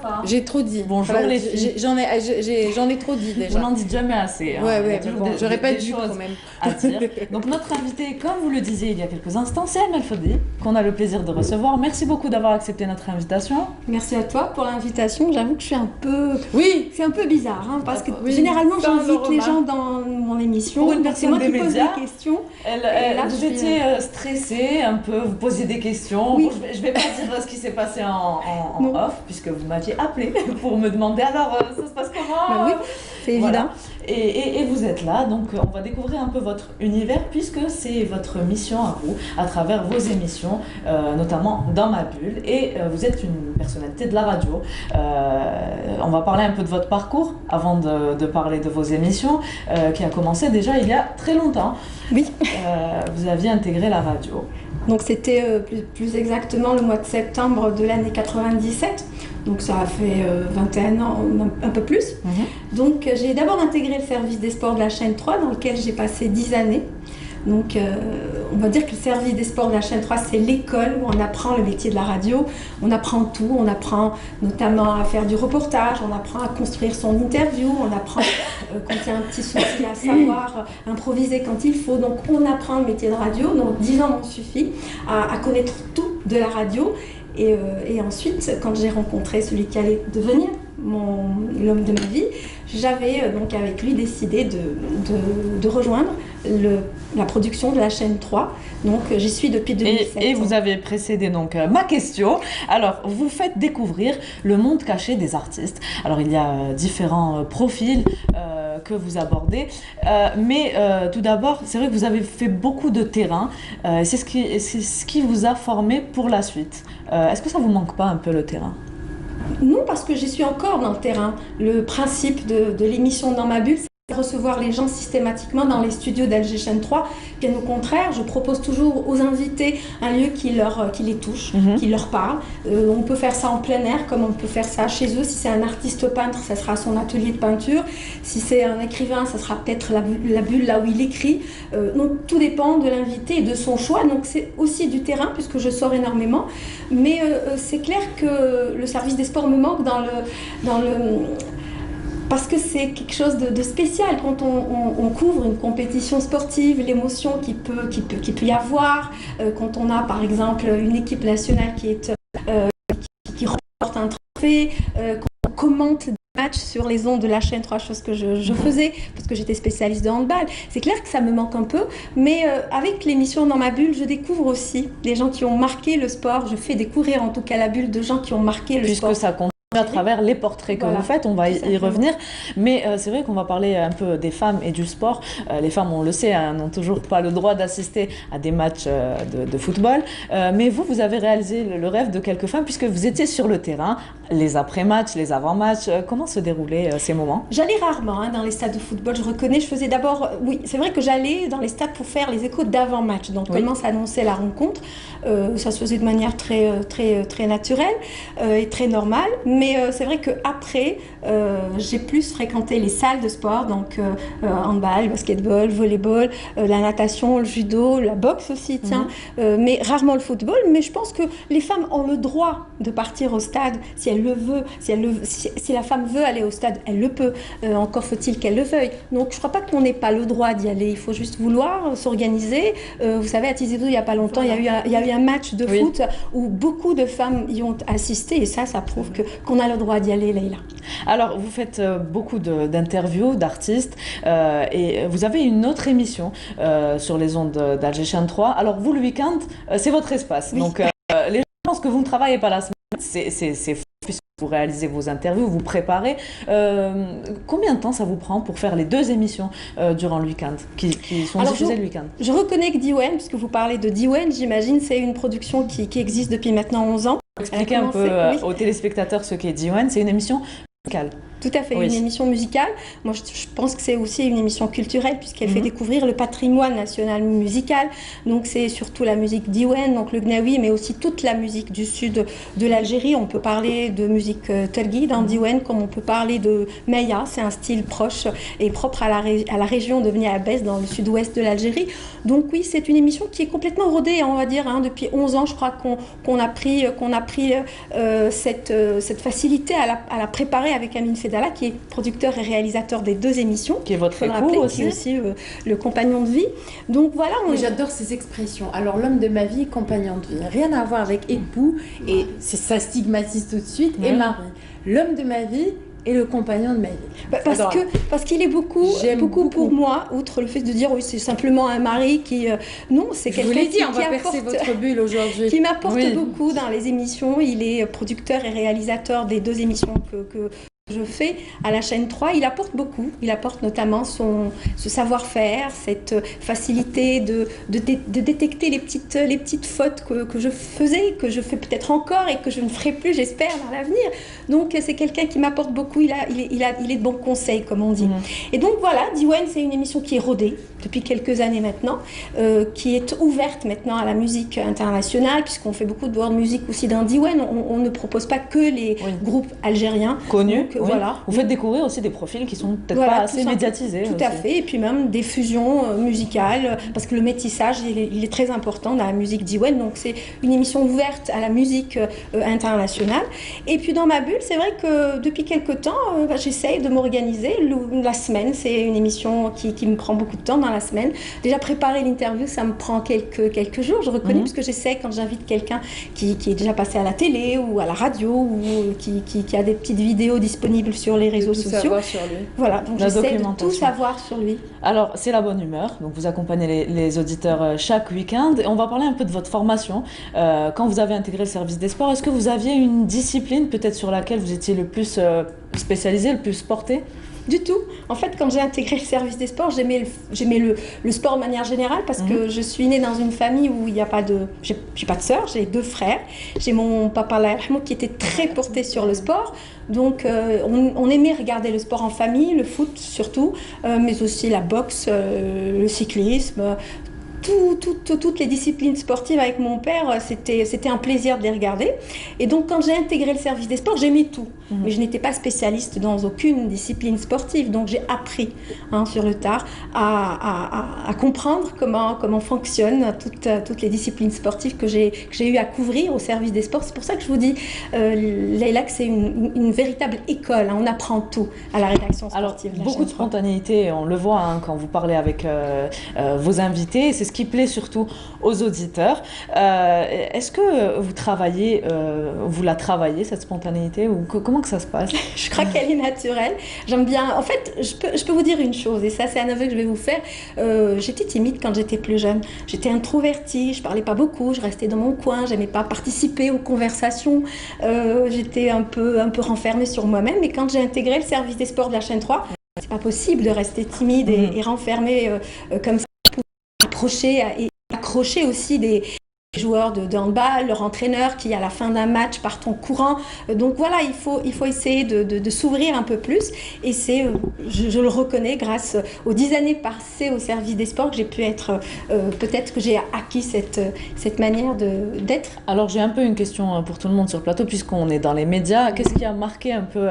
Wafa. J'ai trop dit. Bonjour les filles. J'en ai trop dit déjà. On n'en dit jamais assez. Hein. Ouais, Il y a bon, j'aurais pas dû choses quand même. à dire. Donc notre invitée, comme vous le disiez il y a quelques instants, c'est El Melfodi, qu'on a le plaisir de recevoir. Merci beaucoup d'avoir accepté notre invitation. Merci à toi pour l'invitation. J'avoue que je suis un peu, Oui, c'est un peu bizarre, hein, parce que Oui, généralement ça, on le j'invite les remarque. gens dans mon émission. Pour une donc c'est moi personne qui des pose médias, des questions. Vous je suis, étiez stressée un peu, vous posiez des questions. Oui. Bon, je vais pas dire ce qui s'est passé en Non. off, puisque vous m'aviez appelé pour me demander alors ça se passe comment. Bah oui, c'est Voilà. évident. Et vous êtes là, donc on va découvrir un peu votre univers, puisque c'est votre mission à vous, à travers vos émissions, notamment dans ma bulle. Et vous êtes une personnalité de la radio. On va parler un peu de votre parcours avant de parler de vos émissions, qui a commencé déjà il y a très longtemps. Oui. Vous aviez intégré la radio. Donc c'était plus exactement le mois de septembre de l'année 97. Donc ça a fait 21 ans, un peu plus. Donc j'ai d'abord intégré le service des sports de la chaîne 3 dans lequel j'ai passé 10 années. Donc on va dire que le service des sports de la chaîne 3 c'est l'école où on apprend le métier de la radio. On apprend tout, on apprend notamment à faire du reportage, on apprend à construire son interview, on apprend quand il y a un petit souci à savoir improviser quand il faut. Donc on apprend le métier de radio, donc 10 ans m'ont suffi à connaître tout de la radio. Et ensuite, quand j'ai rencontré celui qui allait devenir l'homme de ma vie, j'avais donc avec lui décidé de rejoindre la production de la chaîne 3. Donc j'y suis depuis 2007. Et vous avez précédé donc ma question. Alors, vous faites découvrir le monde caché des artistes. Alors, il y a différents profils que vous abordez. Mais tout d'abord, c'est vrai que vous avez fait beaucoup de terrain. C'est ce qui vous a formé pour la suite. Est-ce que ça vous manque pas un peu le terrain ? Non, parce que j'y suis encore dans le terrain. Le principe de l'émission Dans ma bulle, c'est de recevoir les gens systématiquement dans les studios d'LG Chaîne 3. Bien au contraire, je propose toujours aux invités un lieu qui les touche, qui leur parle. On peut faire ça en plein air, comme on peut faire ça chez eux. Si c'est un artiste peintre, ça sera son atelier de peinture. Si c'est un écrivain, ça sera peut-être la bulle là où il écrit. Donc tout dépend de l'invité et de son choix. Donc c'est aussi du terrain, puisque je sors énormément. Mais c'est clair que le service des sports me manque parce que c'est quelque chose de spécial quand on couvre une compétition sportive, l'émotion qu'il peut y avoir, quand on a par exemple une équipe nationale qui remporte un trophée, qu'on commente des matchs sur les ondes de la chaîne 3, chose que je faisais parce que j'étais spécialiste de handball. C'est clair que ça me manque un peu, mais avec l'émission Dans ma bulle, je découvre aussi des gens qui ont marqué le sport. Je fais découvrir en tout cas la bulle de gens qui ont marqué le sport. Puisque ça compte à travers les portraits que vous faites, on va y revenir. Mais c'est vrai qu'on va parler un peu des femmes et du sport. Les femmes, on le sait, n'ont toujours pas le droit d'assister à des matchs de football. Mais vous avez réalisé le rêve de quelques femmes puisque vous étiez sur le terrain, les après-matchs, les avant-matchs. Comment se déroulaient ces moments ? J'allais rarement dans les stades de football. Je reconnais, je faisais d'abord... Oui, c'est vrai que j'allais dans les stades pour faire les échos d'avant-match. Donc comment s'annonçait la rencontre. Ça se faisait de manière très naturelle et très normale. Mais c'est vrai qu'après, j'ai plus fréquenté les salles de sport, donc handball, basketball, volleyball, la natation, le judo, la boxe aussi, mais rarement le football. Mais je pense que les femmes ont le droit de partir au stade si elles le veulent. Si la femme veut aller au stade, elle le peut. Encore faut-il qu'elle le veuille. Donc je ne crois pas qu'on n'ait pas le droit d'y aller. Il faut juste vouloir s'organiser. Vous savez, à Tizi Ouzou, il n'y a pas longtemps, il y a eu un match de foot où beaucoup de femmes y ont assisté. Et ça prouve qu'on a le droit d'y aller, Leïla. Alors, vous faites beaucoup d'interviews d'artistes et vous avez une autre émission sur les ondes d'Alger Chaîne 3. Alors, vous, le week-end, c'est votre espace. Oui. Donc, les gens pensent que vous ne travaillez pas la semaine. C'est faux puisque vous réalisez vos interviews, vous préparez. Combien de temps ça vous prend pour faire les deux émissions durant le week-end qui sont diffusées le week-end ? Je reconnais que Diwen, puisque vous parlez de Diwen, j'imagine, c'est une production qui existe depuis maintenant 11 ans. Expliquer un peu aux téléspectateurs ce qu'est Diwen. C'est une émission musicale. Tout à fait, Oui. une émission musicale. Moi, je pense que c'est aussi une émission culturelle puisqu'elle fait découvrir le patrimoine national musical. Donc, c'est surtout la musique diwan, donc le gnawi, mais aussi toute la musique du sud de l'Algérie. On peut parler de musique telgi dans diwan, comme on peut parler de meya. C'est un style proche et propre à la région de Bni Abbès, dans le sud-ouest de l'Algérie. Donc, oui, c'est une émission qui est complètement rodée, on va dire. Depuis 11 ans, je crois qu'on a pris cette facilité à la préparer avec Amine Fedala, qui est producteur et réalisateur des 2 émissions. Qui est votre Faut le époux rappeler, aussi. qui est aussi le compagnon de vie. Donc voilà, Mais j'adore ces expressions. Alors, l'homme de ma vie, compagnon de vie. Rien à voir avec époux, et ça stigmatise tout de suite, et mari. L'homme de ma vie et le compagnon de ma vie. Parce qu'il est beaucoup pour moi, outre le fait de dire oui, c'est simplement un mari qui... non, c'est Je vous quelqu'un l'ai dit, on va percer apporte... votre bulle aujourd'hui. qui m'apporte Oui. beaucoup dans les émissions. Il est producteur et réalisateur des 2 émissions que je fais à la chaîne 3. Il apporte beaucoup. Il apporte notamment ce savoir-faire, cette facilité de détecter les petites fautes que je faisais, que je fais peut-être encore et que je ne ferai plus, j'espère, dans l'avenir. Donc, c'est quelqu'un qui m'apporte beaucoup. Il est de bons conseils, comme on dit. Et donc, voilà, Diwan, c'est une émission qui est rodée depuis quelques années maintenant, qui est ouverte maintenant à la musique internationale, puisqu'on fait beaucoup de world music aussi dans Diwan. On ne propose pas que les groupes algériens. Connus. Donc, voilà. Vous faites découvrir aussi des profils qui sont peut-être Voilà, pas tout assez ça. médiatisés. Tout aussi. à fait, et puis même des fusions musicales, parce que le métissage, il est très important dans la musique diwan, donc c'est une émission ouverte à la musique internationale. Et puis dans ma bulle, c'est vrai que depuis quelques temps, j'essaye de m'organiser. La semaine, c'est une émission qui me prend beaucoup de temps dans la semaine. Déjà préparer l'interview, ça me prend quelques jours, je reconnais, parce que j'essaie quand j'invite quelqu'un qui est déjà passé à la télé ou à la radio, ou qui a des petites vidéos disponibles sur les réseaux sociaux. Savoir sur lui. Voilà, donc La j'essaie de tout documentation. savoir sur lui. Alors, c'est la bonne humeur. Donc, vous accompagnez les auditeurs chaque week-end. Et on va parler un peu de votre formation. Quand vous avez intégré le service des sports, est-ce que vous aviez une discipline peut-être sur laquelle vous étiez le plus spécialisé, le plus porté? Du tout. En fait, quand j'ai intégré le service des sports, j'aimais le sport de manière générale parce que je suis née dans une famille où il n'y a pas de... J'ai pas de sœurs, j'ai 2 frères. J'ai mon papa Allah yarhamou, qui était très porté sur le sport. Donc, on aimait regarder le sport en famille, le foot surtout, mais aussi la boxe, le cyclisme. Toutes les disciplines sportives avec mon père, c'était un plaisir de les regarder. Et donc, quand j'ai intégré le service des sports, j'aimais tout. Mais je n'étais pas spécialiste dans aucune discipline sportive. Donc, j'ai appris sur le tard à comprendre comment fonctionnent toutes les disciplines sportives que j'ai eu à couvrir au service des sports. C'est pour ça que je vous dis, Leïla, que c'est une véritable école. On apprend tout à la rédaction sportive. Alors, beaucoup de spontanéité, on le voit quand vous parlez avec vos invités. C'est ce qui plaît surtout aux auditeurs. Est-ce que vous la travaillez, cette spontanéité, ou comment que ça se passe? Je crois qu'elle est naturelle. J'aime bien. En fait, je peux vous dire une chose, et ça, c'est un aveu que je vais vous faire. J'étais timide quand j'étais plus jeune. J'étais introvertie, je parlais pas beaucoup, je restais dans mon coin, j'aimais pas participer aux conversations. J'étais un peu renfermée sur moi-même. Et quand j'ai intégré le service des sports de la chaîne 3, c'est pas possible de rester timide et renfermée comme ça. Approcher et accrocher aussi des joueurs de handball, leur entraîneur qui à la fin d'un match part en courant. Donc voilà, il faut essayer de s'ouvrir un peu plus. Et c'est, je le reconnais, grâce aux 10 années passées au service des sports, que j'ai pu être, peut-être que j'ai acquis cette manière d'être. Alors j'ai un peu une question pour tout le monde sur le plateau, puisqu'on est dans les médias. Qu'est-ce qui a marqué un peu,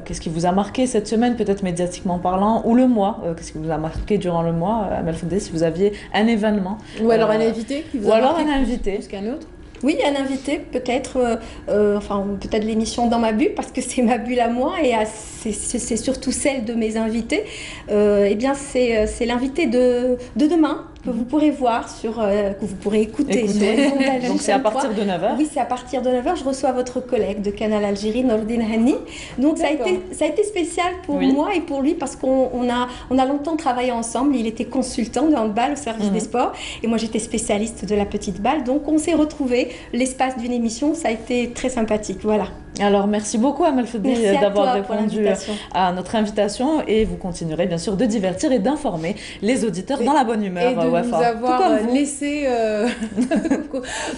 qu'est-ce qui vous a marqué cette semaine, peut-être médiatiquement parlant, ou le mois? Qu'est-ce qui vous a marqué durant le mois, Amel Fodé, si vous aviez un événement? Ou alors un invité qui vous Ou a alors marqué un invité. plus qu'un autre? Oui, un invité, peut-être peut-être l'émission Dans ma bulle, parce que c'est ma bulle à moi et c'est surtout celle de mes invités. Eh bien, c'est l'invité de demain, que vous pourrez voir que vous pourrez écouter. Sur les ondes d'Alger Donc c'est à 103. partir de 9h? Oui, c'est à partir de 9h. Je reçois votre collègue de Canal Algérie, Nordine Hani. Donc ça a été spécial pour moi et pour lui, parce qu'on a longtemps travaillé ensemble. Il était consultant de handball au service des sports et moi j'étais spécialiste de la petite balle. Donc on s'est retrouvés l'espace d'une émission. Ça a été très sympathique. Voilà. Alors, merci beaucoup, Amal Fedni, Merci à d'avoir toi pour répondu l'invitation. à notre invitation. Et vous continuerez, bien sûr, de divertir et d'informer les auditeurs dans la bonne humeur, Et de Wafa. nous Tout avoir comme vous. laissé,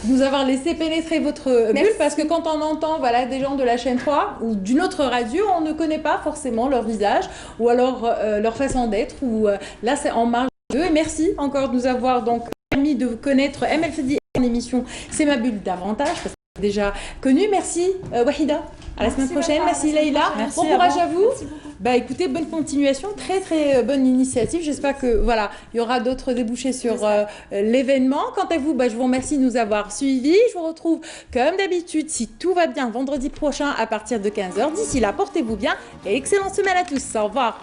nous avoir laissé pénétrer votre bulle, parce que quand on entend voilà, des gens de la chaîne 3 ou d'une autre radio, on ne connaît pas forcément leur visage ou alors leur façon d'être. Ou là, c'est en marge d'eux. Et merci encore de nous avoir donc permis de connaître Amel Fedi en émission C'est ma bulle davantage. Parce que déjà connu. Merci Wahida. À la semaine prochaine. Merci Leïla. Merci Bon à courage vous. à vous. Bah écoutez, bonne continuation, très très bonne initiative. J'espère que voilà, il y aura d'autres débouchés sur l'événement. Quant à vous, bah, je vous remercie de nous avoir suivis. Je vous retrouve comme d'habitude, si tout va bien, vendredi prochain à partir de 15h. D'ici là, portez-vous bien et excellente semaine à tous. Au revoir.